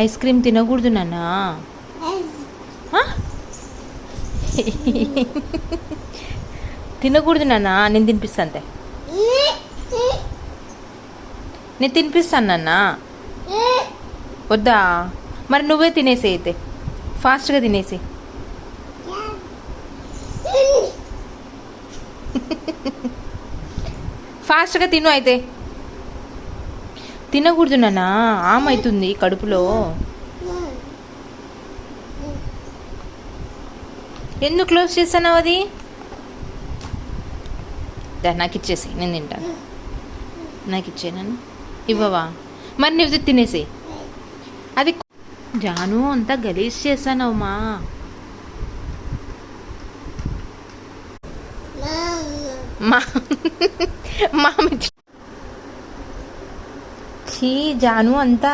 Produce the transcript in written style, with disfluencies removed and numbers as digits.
Ice cream తినకూడదు నాన్న. తినకూడదు నాన్న. నేను తినిపిస్తాను అంతే. నేను తినిపిస్తాను నాన్న. వద్దా? మరి నువ్వే తినేసే అయితే, ఫాస్ట్గా తినేసి. ఫాస్ట్గా తిను అయితే. తినకూడదు నాన్న, ఆమైతుంది కడుపులో. ఎందుకు క్లోజ్ చేస్తున్నావు అది? నాకు ఇచ్చేసి, నేను తింటాను. నాకు ఇచ్చే నన్ను ఇవ్వవా? మరి నువ్వు తినేసి. అది జాను అంతా గలీజ్ చేశానమ్మా. మా మామి జాను అంతా